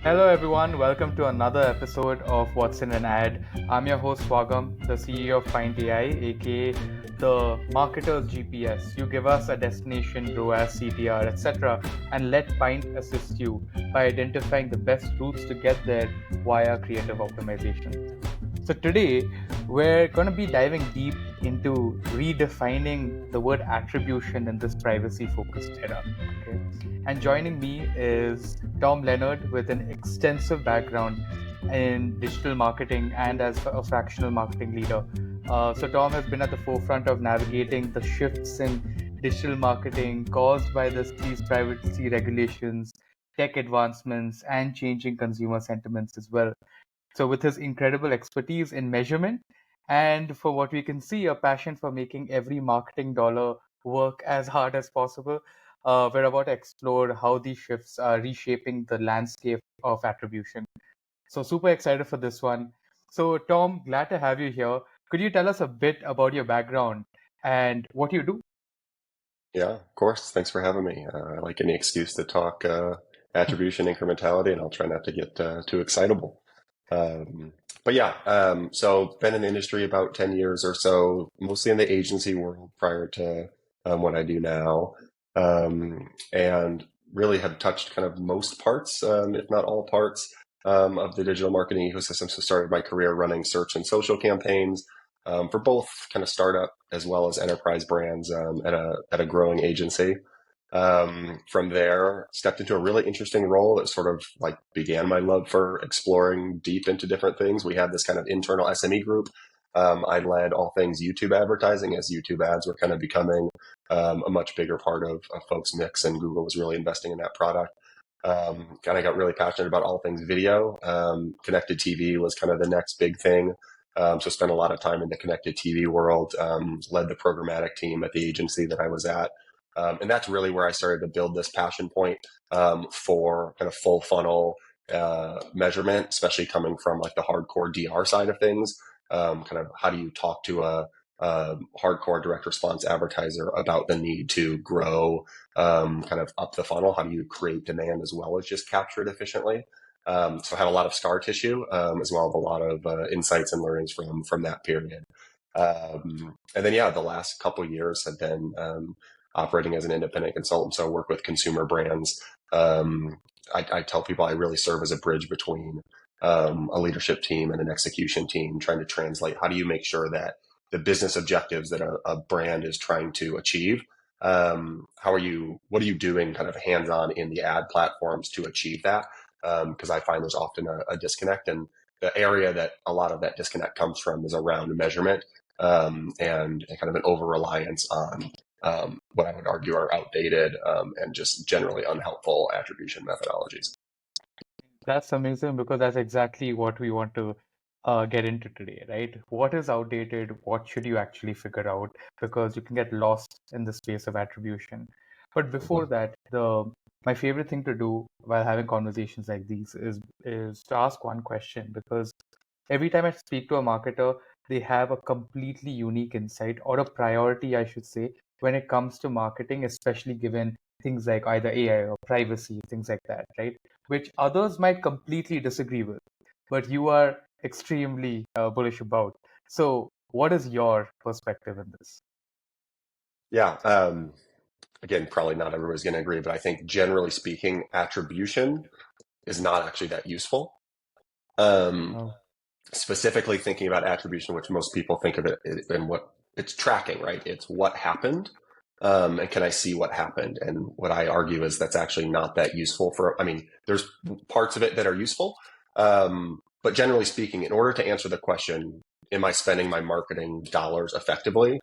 Hello, everyone. Welcome to another episode of What's in an Ad. I'm your host, Swagam, the CEO of Pint AI, aka the marketer's GPS. You give us a destination, ROAS, CTR, etc., and let Pint assist you by identifying the best routes to get there via creative optimization. So, today we're going to be diving deep into redefining the word attribution in this privacy focused era. Okay. And joining me is Tom Leonard with an extensive background in digital marketing and as a fractional marketing leader. So, Tom has been at the forefront of navigating the shifts in digital marketing caused by these privacy regulations, tech advancements, and changing consumer sentiments as well. So, with his incredible expertise in measurement and for what we can see, a passion for making every marketing dollar work as hard as possible, we're about to explore how these shifts are reshaping the landscape of attribution. So, super excited for this one. So, Tom, glad to have you here. Could you tell us a bit about your background and what you do? Yeah, of course. Thanks for having me. I like any excuse to talk attribution incrementality, and I'll try not to get too excitable. Um, but yeah, so been in the industry about 10 years or so, mostly in the agency world prior to what I do now, and really have touched kind of most parts, if not all parts, of the digital marketing ecosystem. So started my career running search and social campaigns for both kind of startup as well as enterprise brands at a growing agency. From there, stepped into a really interesting role that sort of like began my love for exploring deep into different things. We had this kind of internal SME group. I led all things YouTube advertising as YouTube ads were kind of becoming a much bigger part of folks' mix, and Google was really investing in that product. Kind of got really passionate about all things video. Connected TV was kind of the next big thing. So spent a lot of time in the connected TV world, led the programmatic team at the agency that I was at. And that's really where I started to build this passion point for kind of full funnel measurement, especially coming from like the hardcore DR side of things. Kind of how do you talk to a hardcore direct response advertiser about the need to grow kind of up the funnel? How do you create demand as well as just capture it efficiently? So I have a lot of scar tissue, as well as a lot of insights and learnings from that period. And then, yeah, the last couple of years have been operating as an independent consultant. So I work with consumer brands. I tell people I really serve as a bridge between a leadership team and an execution team, trying to translate how do you make sure that the business objectives that a brand is trying to achieve, what are you doing kind of hands-on in the ad platforms to achieve that? Because I find there's often a disconnect, and the area that a lot of that disconnect comes from is around measurement and kind of an over reliance on what I would argue are outdated and just generally unhelpful attribution methodologies. That's amazing because that's exactly what we want to get into today, right? What is outdated? What should you actually figure out? Because you can get lost in the space of attribution. But before Mhm. that, the my favorite thing to do while having conversations like these is to ask one question because every time I speak to a marketer, they have a completely unique insight or a priority, I should say, when it comes to marketing, especially given things like either AI or privacy, things like that, right? Which others might completely disagree with, but you are extremely bullish about. So, what is your perspective in this? Yeah. Again, probably not everybody's going to agree, but I think generally speaking, attribution is not actually that useful. Um, Oh, Specifically thinking about attribution, which most people think of it in what it's tracking, right? It's what happened. And can I see what happened? And what I argue is that's actually not that useful I mean, there's parts of it that are useful. But generally speaking, in order to answer the question, am I spending my marketing dollars effectively?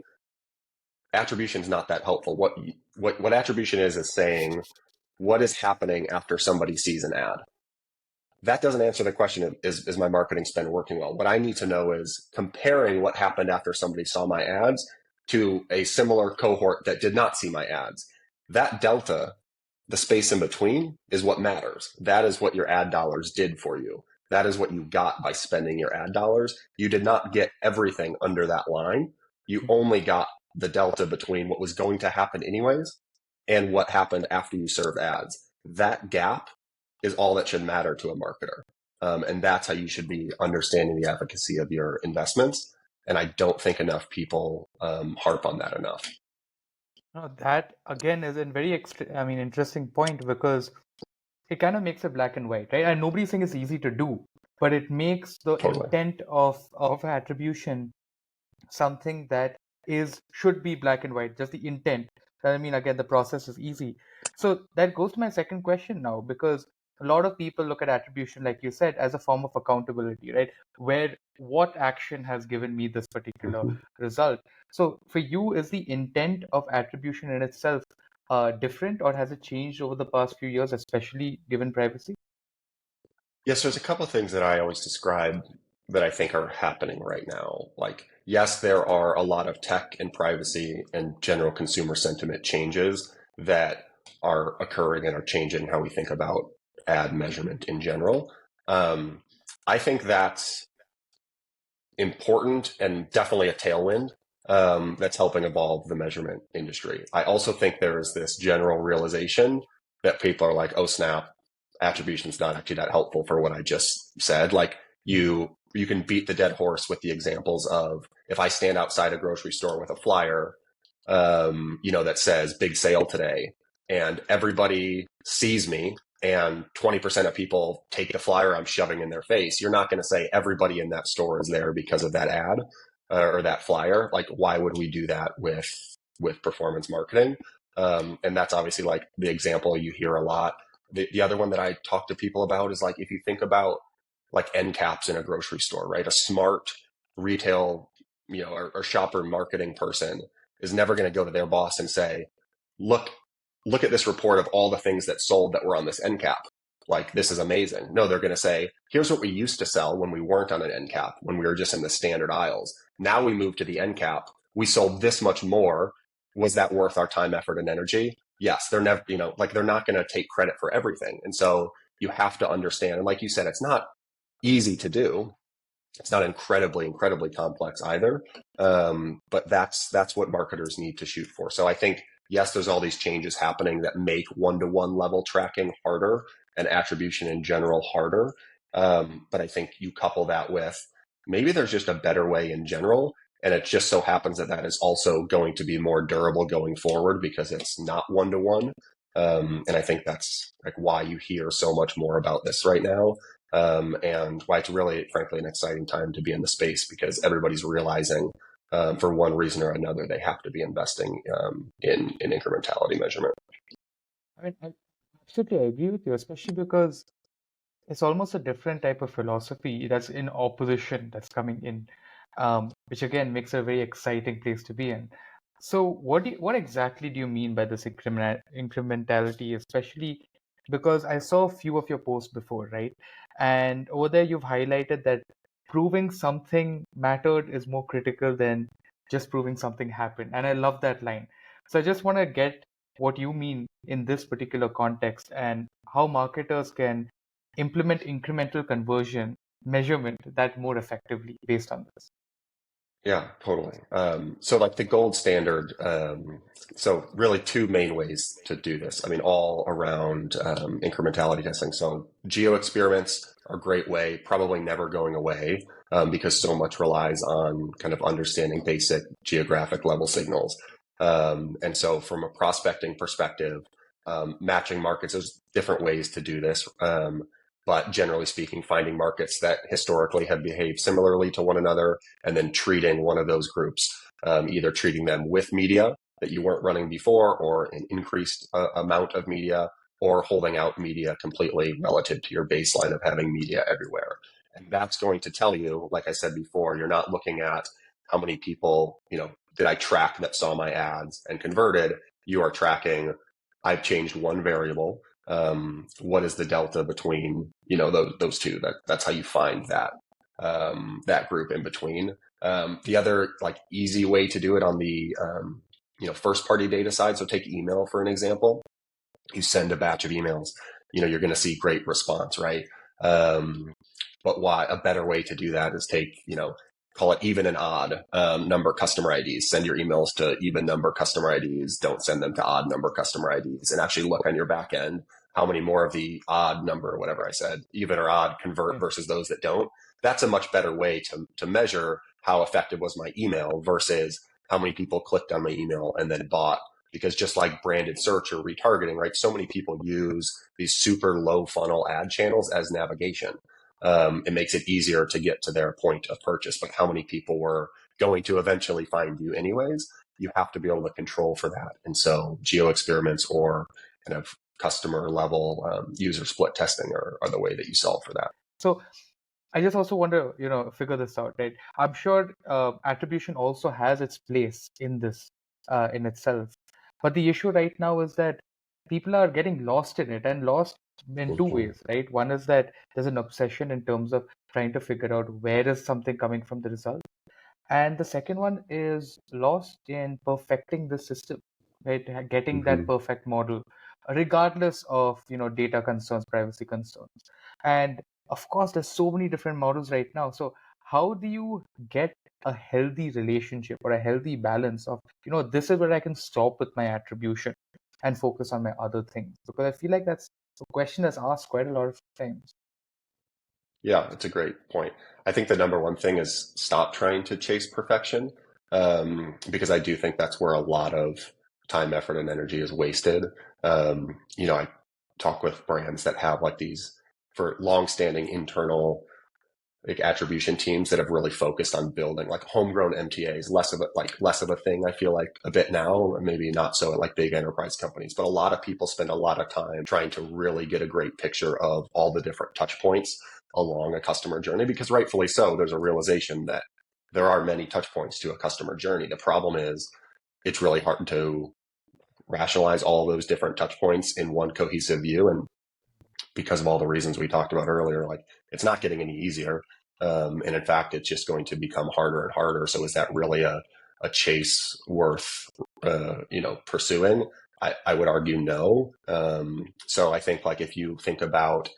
Attribution is not that helpful. What attribution is saying what is happening after somebody sees an ad. That doesn't answer the question of is my marketing spend working well? What I need to know is comparing what happened after somebody saw my ads to a similar cohort that did not see my ads. That delta, the space in between, is what matters. That is what your ad dollars did for you. That is what you got by spending your ad dollars. You did not get everything under that line. You only got the delta between what was going to happen anyways and what happened after you served ads. That gap is all that should matter to a marketer. And that's how you should be understanding the efficacy of your investments. And I don't think enough people harp on that enough. No, that again is a very interesting point because it kind of makes it black and white, right? And nobody's saying it's easy to do, but it makes the Totally. intent of attribution something that is should be black and white, just the intent. I mean, again, the process is easy. So that goes to my second question now, because a lot of people look at attribution, like you said, as a form of accountability, right? Where what action has given me this particular result. So for you, is the intent of attribution in itself different, or has it changed over the past few years, especially given privacy? Yes, there's a couple of things that I always describe that I think are happening right now. Like, yes, there are a lot of tech and privacy and general consumer sentiment changes that are occurring and are changing how we think about ad measurement in general. Um, I think that's important and definitely a tailwind that's helping evolve the measurement industry. I also think there is this general realization that people are like, oh snap, attribution's not actually that helpful for what I just said. Like you can beat the dead horse with the examples of if I stand outside a grocery store with a flyer, that says big sale today, and everybody sees me and 20% of people take the flyer I'm shoving in their face, you're not going to say everybody in that store is there because of that ad or that flyer. Like, why would we do that with performance marketing? And that's obviously like the example you hear a lot. The other one that I talk to people about is like, if you think about like end caps in a grocery store, right? A smart retail, or shopper marketing person is never going to go to their boss and say, look, look at this report of all the things that sold that were on this end cap. Like, this is amazing. No, they're going to say, here's what we used to sell when we weren't on an end cap, when we were just in the standard aisles. Now we moved to the end cap. We sold this much more. Was that worth our time, effort, and energy? Yes, they're never, they're not going to take credit for everything. And so you have to understand. And like you said, it's not easy to do. It's not incredibly complex either. But that's what marketers need to shoot for. So I think, yes, there's all these changes happening that make one-to-one level tracking harder and attribution in general harder. But I think you couple that with maybe there's just a better way in general. And it just so happens that that is also going to be more durable going forward because it's not one-to-one. And I think that's like why you hear so much more about this right now. And why it's really, frankly, an exciting time to be in the space because everybody's realizing for one reason or another, they have to be investing in incrementality measurement. I mean, I absolutely agree with you, especially because it's almost a different type of philosophy that's in opposition that's coming in, which again makes it a very exciting place to be in. So, what exactly do you mean by this incrementality, especially because I saw a few of your posts before, right? And over there, you've highlighted that proving something mattered is more critical than just proving something happened. And I love that line. So, I just want to get what you mean in this particular context and how marketers can implement incremental conversion measurement that more effectively based on this. Yeah, totally. So like the gold standard, so really two main ways to do this. I mean, all around incrementality testing. So geo experiments are a great way, probably never going away because so much relies on kind of understanding basic geographic level signals. And so from a prospecting perspective, matching markets, there's different ways to do this. But generally speaking, finding markets that historically have behaved similarly to one another and then treating one of those groups, either treating them with media that you weren't running before or an increased amount of media or holding out media completely relative to your baseline of having media everywhere. And that's going to tell you, like I said before, you're not looking at how many people, did I track that saw my ads and converted. You are tracking, I've changed one variable. What is the delta between those two? That's how you find that group in between. The other like easy way to do it on the first party data side. So take email for an example. You send a batch of emails. You're going to see great response, right? But why a better way to do that is take call it even and odd number customer IDs. Send your emails to even number customer IDs. Don't send them to odd number customer IDs. And actually look on your back end how many more of the odd number, or whatever I said, even or odd, convert versus those that don't. That's a much better way to measure how effective was my email versus how many people clicked on my email and then bought. Because just like branded search or retargeting, right? So many people use these super low funnel ad channels as navigation. It makes it easier to get to their point of purchase. But how many people were going to eventually find you anyways? You have to be able to control for that. And so geo experiments or kind of customer level user split testing are the way that you solve for that. So I just also want to, figure this out, right? I'm sure attribution also has its place in this, in itself. But the issue right now is that people are getting lost in it, and lost in two Mm-hmm. ways, right? One is that there's an obsession in terms of trying to figure out where is something coming from the result. And the second one is lost in perfecting the system, right? Getting that Mm-hmm. perfect model, regardless of, data concerns, privacy concerns. And of course, there's so many different models right now. So how do you get a healthy relationship or a healthy balance of, this is where I can stop with my attribution and focus on my other things? Because I feel like that's a question that's asked quite a lot of times. Yeah, it's a great point. I think the number one thing is stop trying to chase perfection, because I do think that's where a lot of time, effort, and energy is wasted. I talk with brands that have like these for long-standing internal like attribution teams that have really focused on building like homegrown MTAs, less of a thing. I feel like a bit now, maybe not so at like big enterprise companies, but a lot of people spend a lot of time trying to really get a great picture of all the different touch points along a customer journey, because rightfully so, there's a realization that there are many touch points to a customer journey. The problem is it's really hard to rationalize all those different touch points in one cohesive view. And because of all the reasons we talked about earlier, like it's not getting any easier. And in fact, it's just going to become harder and harder. So is that really a chase worth, pursuing? I would argue no. So I think like if you think about,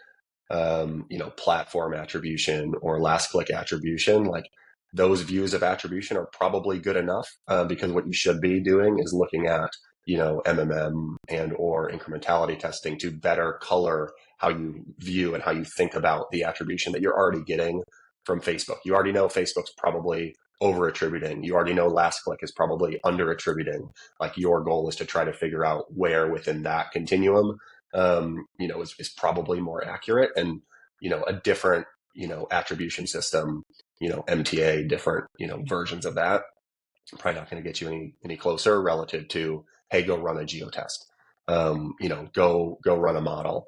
platform attribution or last click attribution, like those views of attribution are probably good enough, because what you should be doing is looking at, MMM and or incrementality testing to better color how you view and how you think about the attribution that you're already getting from Facebook. You already know Facebook's probably over attributing. You already know last click is probably under attributing. Like your goal is to try to figure out where within that continuum, is probably more accurate, and, a different, attribution system, MTA, different, versions of that, probably not going to get you any closer relative to, hey, go run a geotest, go run a model.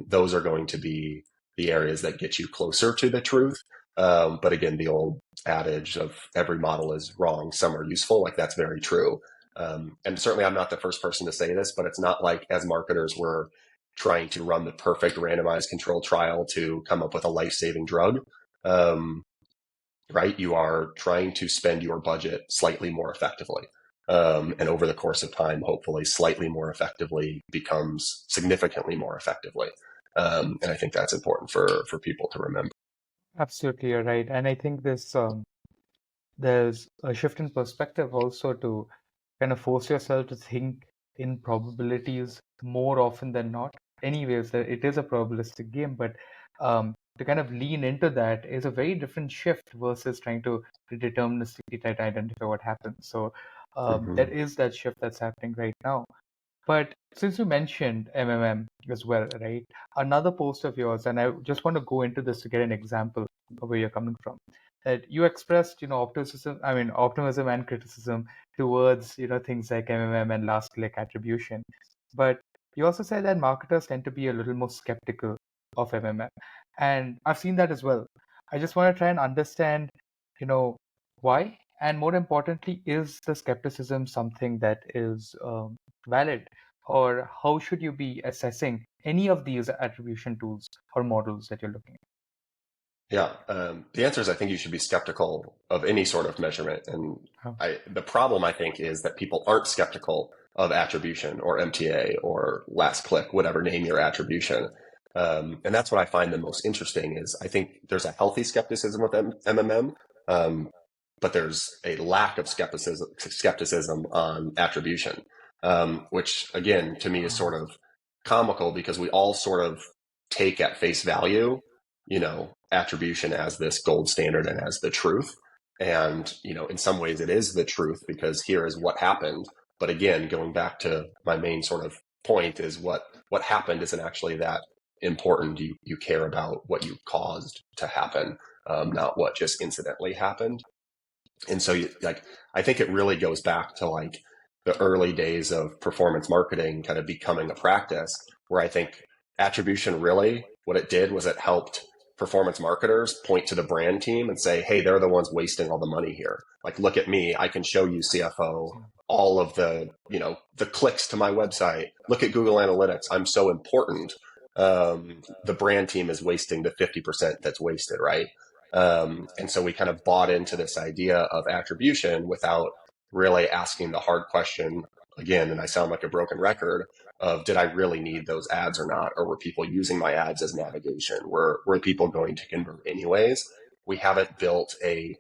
Those are going to be the areas that get you closer to the truth. But again, the old adage of every model is wrong, some are useful, like that's very true. And certainly I'm not the first person to say this, but it's not like as marketers, we're trying to run the perfect randomized control trial to come up with a life-saving drug. Right? You are trying to spend your budget slightly more effectively. And over the course of time, hopefully slightly more effectively becomes significantly more effectively. And I think that's important for people to remember. Absolutely, you're right. And I think there's a shift in perspective also to kind of force yourself to think in probabilities more often than not. Anyways, that it is a probabilistic game, but to kind of lean into that is a very different shift versus trying to deterministically try to identify what happens. So Mm-hmm. there is that shift that's happening right now. But since you mentioned MMM as well, right? Another post of yours, and I just want to go into this to get an example of where you're coming from. That you expressed, optimism and criticism towards, things like MMM and last click attribution. But you also said that marketers tend to be a little more skeptical of MMM. And I've seen that as well. I just want to try and understand, you know, why? And more importantly, is the skepticism something that is valid? Or how should you be assessing any of these attribution tools or models that you're looking Yeah, the answer is I think you should be skeptical of any sort of measurement. And at? the problem I think is that people aren't skeptical of attribution or MTA or last click, whatever name your attribution. And that's what I find the most interesting is I think there's a healthy skepticism with MMM, but there's a lack of skepticism on attribution, which again to me is sort of comical because we all sort of take at face value, attribution as this gold standard and as the truth. And, in some ways it is the truth because here is what happened. But again, going back to my main sort of point is what happened isn't actually that important. You care about what you caused to happen, not what just incidentally happened. And so I think it really goes back to like the early days of performance marketing kind of becoming a practice where I think attribution really what it did was it helped performance marketers point to the brand team and say, hey, they're the ones wasting all the money here. Like, look at me. I can show you CFO all of the clicks to my website. Look at Google Analytics. I'm so important. The brand team is wasting the 50% that's wasted, right? And so we kind of bought into this idea of attribution without really asking the hard question again. And I sound like a broken record of, did I really need those ads or not? Or were people using my ads as navigation? Were people going to convert anyways? We haven't built a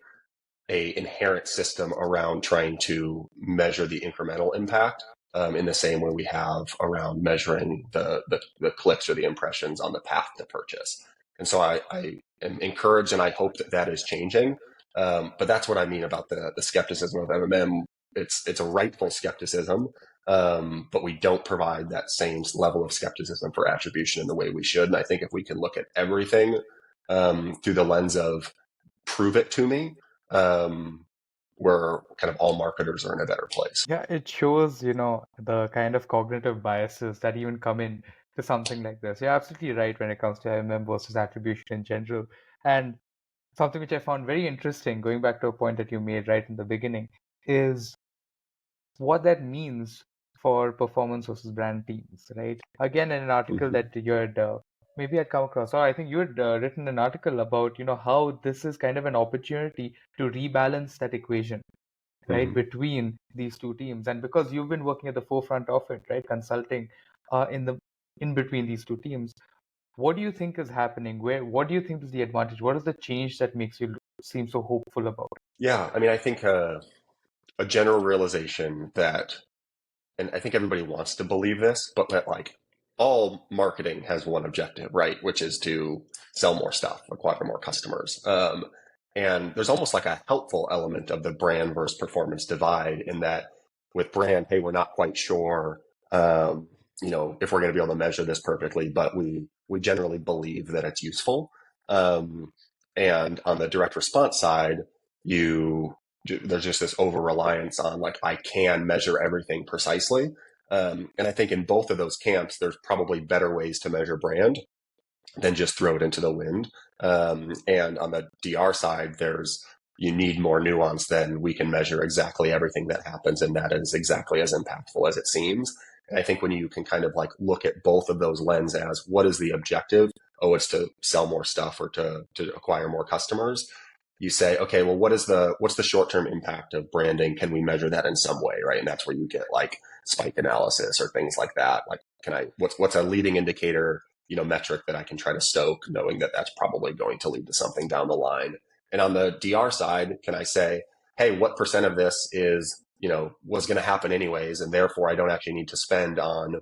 inherent system around trying to measure the incremental impact in the same way we have around measuring the clicks or the impressions on the path to purchase. And so I am encouraged and I hope that is changing. But that's what I mean about the skepticism of MMM. It's a rightful skepticism, but we don't provide that same level of skepticism for attribution in the way we should. And I think if we can look at everything through the lens of prove it to me, where kind of all marketers are in a better place. Yeah, it shows, the kind of cognitive biases that even come in to something like this. You're absolutely right when it comes to MMM versus attribution in general. And something which I found very interesting, going back to a point that you made right in the beginning, is what that means for performance versus brand teams, right? Again, in an article that you had maybe I'd come across, or I think you had written an article about, how this is kind of an opportunity to rebalance that equation, right, between these two teams. And because you've been working at the forefront of it, right, consulting in between these two teams, what do you think is happening? What do you think is the advantage? What is the change that makes you seem so hopeful about it? Yeah, I mean, I think a general realization that, and I think everybody wants to believe this, but that like all marketing has one objective, right? Which is to sell more stuff, acquire more customers. And there's almost like a helpful element of the brand versus performance divide in that with brand, hey, we're not quite sure, if we're going to be able to measure this perfectly, but we generally believe that it's useful. And on the direct response side, there's just this over reliance on like, I can measure everything precisely. And I think in both of those camps, there's probably better ways to measure brand than just throw it into the wind. And on the DR side, you need more nuance than we can measure exactly everything that happens. And that is exactly as impactful as it seems. And I think when you can kind of like look at both of those lenses as what is the objective? Oh, it's to sell more stuff or to acquire more customers. You say, okay, well, what's the short-term impact of branding? Can we measure that in some way, right? And that's where you get like spike analysis or things like that. Like, what's a leading indicator, metric that I can try to stoke, knowing that that's probably going to lead to something down the line. And on the DR side, can I say, hey, what percent of this is, was going to happen anyways, and therefore I don't actually need to spend on,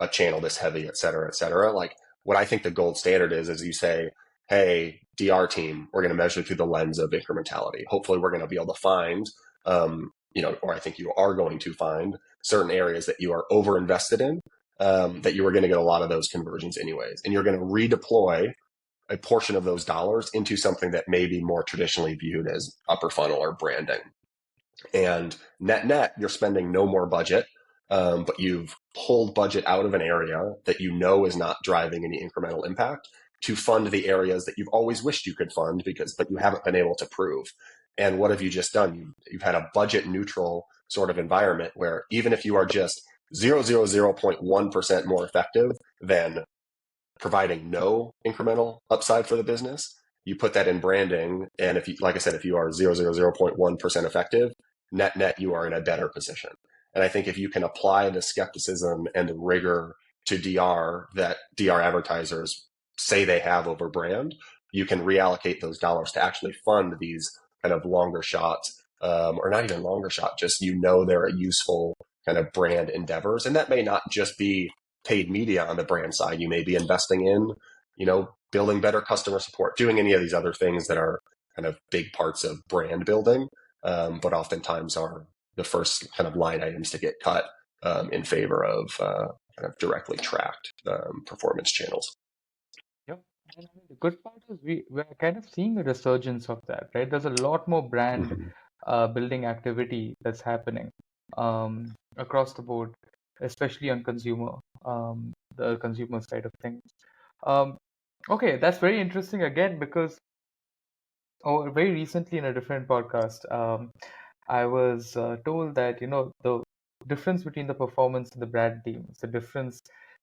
a channel this heavy, et cetera, et cetera. Like what I think the gold standard is you say, hey, DR team, we're going to measure through the lens of incrementality. Hopefully we're going to be able to find, or I think you are going to find certain areas that you are over invested in, that you are going to get a lot of those conversions anyways. And you're going to redeploy a portion of those dollars into something that may be more traditionally viewed as upper funnel or branding. And net, you're spending no more budget, but you've pulled budget out of an area that you know is not driving any incremental impact to fund the areas that you've always wished you could fund but you haven't been able to prove. And what have you just done? You've had a budget neutral sort of environment where even if you are just 0.1% more effective than providing no incremental upside for the business, you put that in branding. And if you, like I said, if you are 0.1% effective, net, you are in a better position. And I think if you can apply the skepticism and the rigor to DR that DR advertisers say they have over brand, you can reallocate those dollars to actually fund these kind of longer shots, or not even longer shot, just they're a useful kind of brand endeavors. And that may not just be paid media on the brand side. You may be investing in, building better customer support, doing any of these other things that are kind of big parts of brand building, but oftentimes are the first kind of line items to get cut in favor of kind of directly tracked performance channels. Yep. And I mean, the good part is we're kind of seeing a resurgence of that, right? There's a lot more brand Mhm. building activity that's happening across the board, especially on the consumer side of things. Um, okay, that's very interesting again because very recently in a different podcast, I was told that the difference between the performance and the brand teams, the difference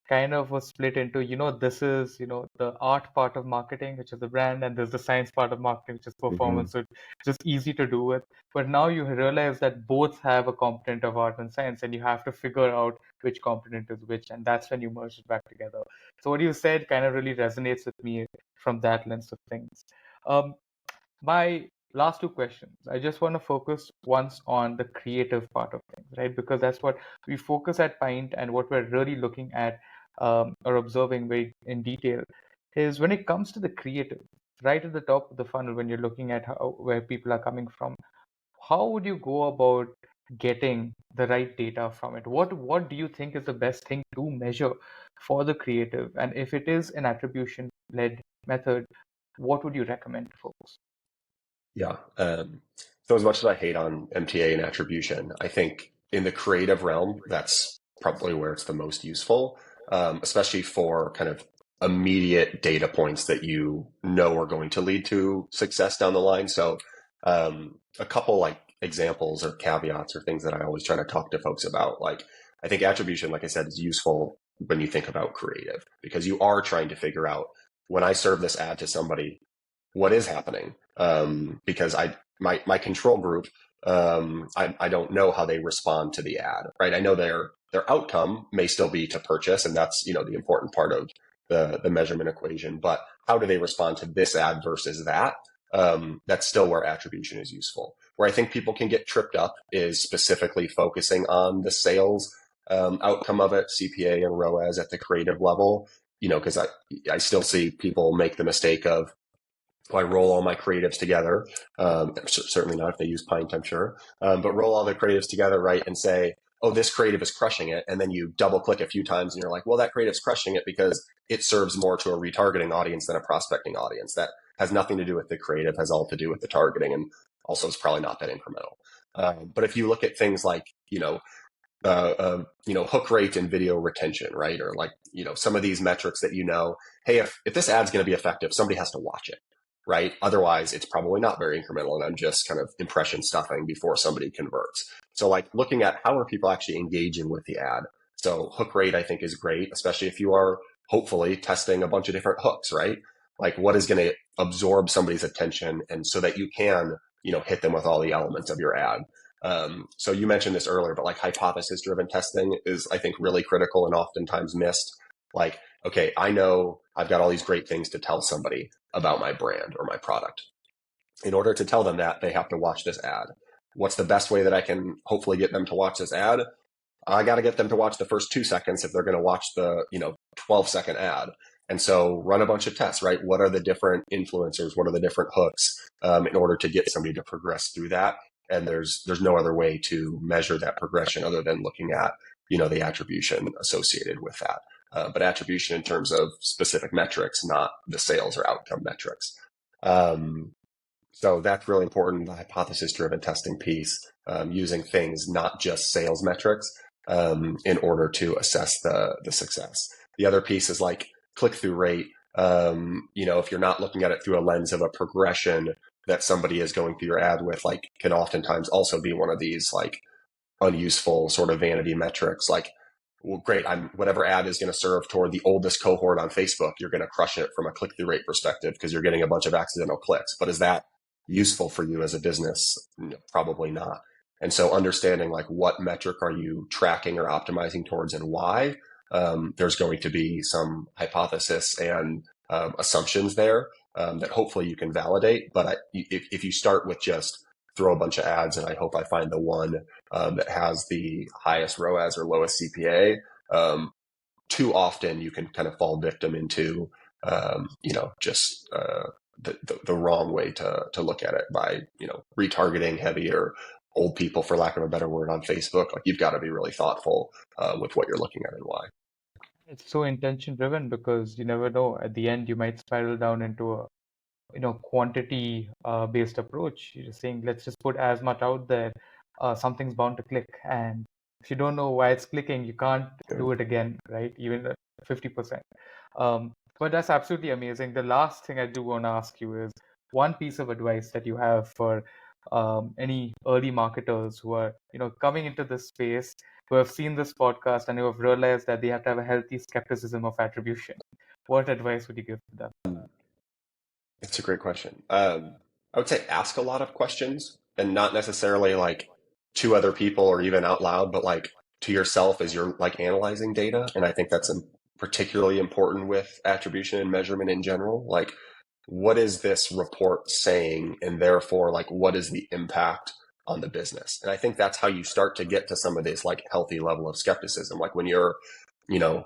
kind of was split into this is the art part of marketing, which is the brand, and there's the science part of marketing, which is Mhm. performance. So it's just easy to do with. But now you realize that both have a component of art and science, and you have to figure out which component is which, and that's when you merge it back together. So what you said kind of really resonates with me from that lens of things. Um, my last two questions, I just want to focus once on the creative part of things, right? Because that's what we focus at Pint, and what we're really looking at or observing very in detail is when it comes to the creative, right at the top of the funnel, when you're looking at where people are coming from, how would you go about getting the right data from it? What do you think is the best thing to measure for the creative? And if it is an attribution led method, what would you recommend to folks? Yeah. So as much as I hate on MTA and attribution, I think in the creative realm, that's probably where it's the most useful, especially for kind of immediate data points that are going to lead to success down the line. So a couple like examples or caveats or things that I always try to talk to folks about. Like I think attribution, like I said, is useful when you think about creative because you are trying to figure out when I serve this ad to somebody, what is happening because my control group I don't know how they respond to the ad, right? I know their outcome may still be to purchase, and that's the important part of the measurement equation. But how do they respond to this ad versus that? That's still where attribution is useful. Where I think people can get tripped up is specifically focusing on the sales outcome of it, CPA and ROAS at the creative level. Because I still see people make the mistake of I roll all my creatives together. Certainly not if they use Pint, I'm sure. But roll all the creatives together, right, and say, oh, this creative is crushing it. And then you double click a few times and you're like, well, that creative's crushing it because it serves more to a retargeting audience than a prospecting audience. That has nothing to do with the creative, has all to do with the targeting. And also it's probably not that incremental. But if you look at things like, hook rate and video retention, right? Or like, some of these metrics that hey, if this ad's going to be effective, somebody has to watch it, right? Otherwise, it's probably not very incremental, and I'm just kind of impression stuffing before somebody converts. So, like looking at how are people actually engaging with the ad. So, hook rate I think is great, especially if you are hopefully testing a bunch of different hooks, right? Like what is going to absorb somebody's attention, and so that you can, hit them with all the elements of your ad. So you mentioned this earlier, but like hypothesis driven testing is, I think, really critical and oftentimes missed. Like, okay, I know I've got all these great things to tell somebody about my brand or my product. In order to tell them that, they have to watch this ad. What's the best way that I can hopefully get them to watch this ad? I got to get them to watch the first 2 seconds if they're going to watch the 12-second ad. And so run a bunch of tests, right? What are the different influencers? What are the different hooks in order to get somebody to progress through that? And there's no other way to measure that progression other than looking at the attribution associated with that. But attribution in terms of specific metrics, not the sales or outcome metrics. So that's really important. The hypothesis-driven testing piece, using things not just sales metrics in order to assess the success. The other piece is like click-through rate. If you're not looking at it through a lens of a progression that somebody is going through your ad with, like, can oftentimes also be one of these like unuseful sort of vanity metrics. Like, well, great, whatever ad is going to serve toward the oldest cohort on Facebook, you're going to crush it from a click-through rate perspective because you're getting a bunch of accidental clicks. But is that useful for you as a business? No, probably not. And so understanding like what metric are you tracking or optimizing towards and why, there's going to be some hypothesis and assumptions there that hopefully you can validate. But if you start with just throw a bunch of ads and I hope I find the one that has the highest ROAS or lowest CPA, too often you can kind of fall victim into, just the wrong way to look at it by, retargeting heavier old people, for lack of a better word, on Facebook. Like, you've got to be really thoughtful with what you're looking at and why. It's so intention driven because you never know. At the end, you might spiral down into a quantity based approach. You're just saying, let's just put as much out there. Something's bound to click, and if you don't know why it's clicking, you can't do it again, right? Even at 50%. But that's absolutely amazing. The last thing I do want to ask you is one piece of advice that you have for any early marketers who are coming into this space, who have seen this podcast and who have realized that they have to have a healthy skepticism of attribution. What advice would you give to them? It's a great question. I would say ask a lot of questions, and not necessarily like to other people or even out loud, but like to yourself as you're like analyzing data. And I think that's particularly important with attribution and measurement in general. Like, what is this report saying? And therefore, like, what is the impact on the business? And I think that's how you start to get to some of this like healthy level of skepticism. Like when you're, you know,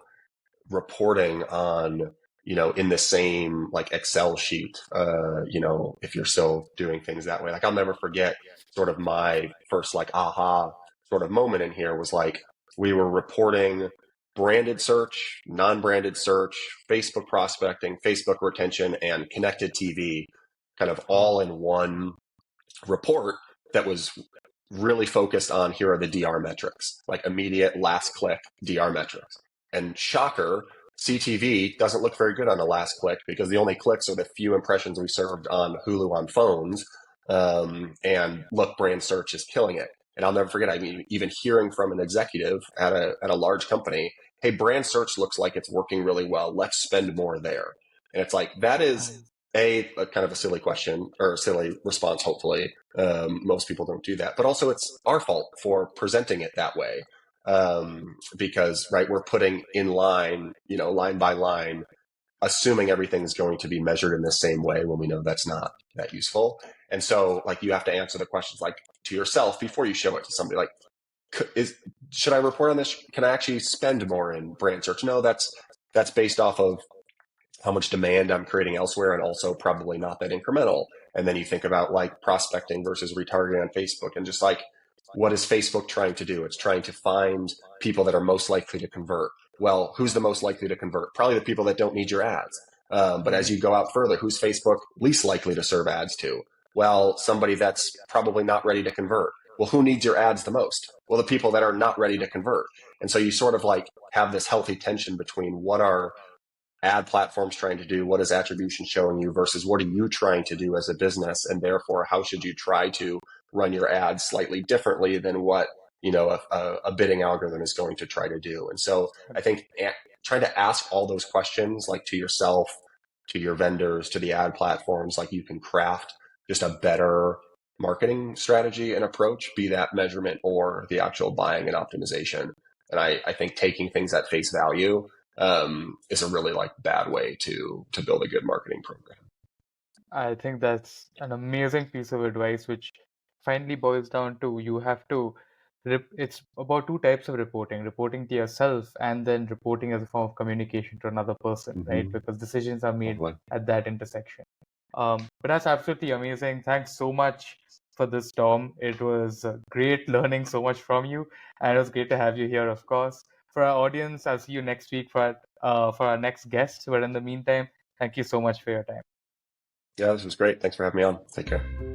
reporting on, in the same like Excel sheet, if you're still doing things that way. Like, I'll never forget sort of my first like aha sort of moment in here was like, we were reporting branded search, non-branded search, Facebook prospecting, Facebook retention, and connected TV kind of all in one report that was really focused on, here are the DR metrics, like immediate last click DR metrics. And shocker, CTV doesn't look very good on the last click because the only clicks are the few impressions we served on Hulu on phones. And look, brand search is killing it. And I'll never forget, I mean, even hearing from an executive at a large company, hey, brand search looks like it's working really well. Let's spend more there. And it's like, that is a kind of a silly question or a silly response, hopefully. Most people don't do that. But also, it's our fault for presenting it that way. Because, right, we're putting in line, line by line, assuming everything's going to be measured in the same way when we know that's not that useful. And so, like, you have to answer the questions like to yourself before you show it to somebody. Like, should I report on this? Can I actually spend more in brand search? No, that's based off of how much demand I'm creating elsewhere, and also probably not that incremental. And then you think about like prospecting versus retargeting on Facebook, and just like, what is Facebook trying to do? It's trying to find people that are most likely to convert. Well, who's the most likely to convert? Probably the people that don't need your ads. But as you go out further, who's Facebook least likely to serve ads to? Well, somebody that's probably not ready to convert. Well, who needs your ads the most? Well, the people that are not ready to convert. And so you sort of like have this healthy tension between what are ad platforms trying to do, what is attribution showing you, versus what are you trying to do as a business, and therefore how should you try to run your ads slightly differently than what a bidding algorithm is going to try to do. And so I think trying to ask all those questions, like to yourself, to your vendors, to the ad platforms, like you can craft just a better marketing strategy and approach, be that measurement or the actual buying and optimization. And I think taking things at face value is a really like bad way to build a good marketing program. I think that's an amazing piece of advice, which finally boils down to you have to. It's about two types of reporting to yourself and then reporting as a form of communication to another person, right? Because decisions are made at that intersection. But that's absolutely amazing. Thanks so much for this, Tom. It was great learning so much from you, and it was great to have you here, of course. For our audience, I'll see you next week for our next guest. But in the meantime, thank you so much for your time. Yeah, this was great. Thanks for having me on. Take care.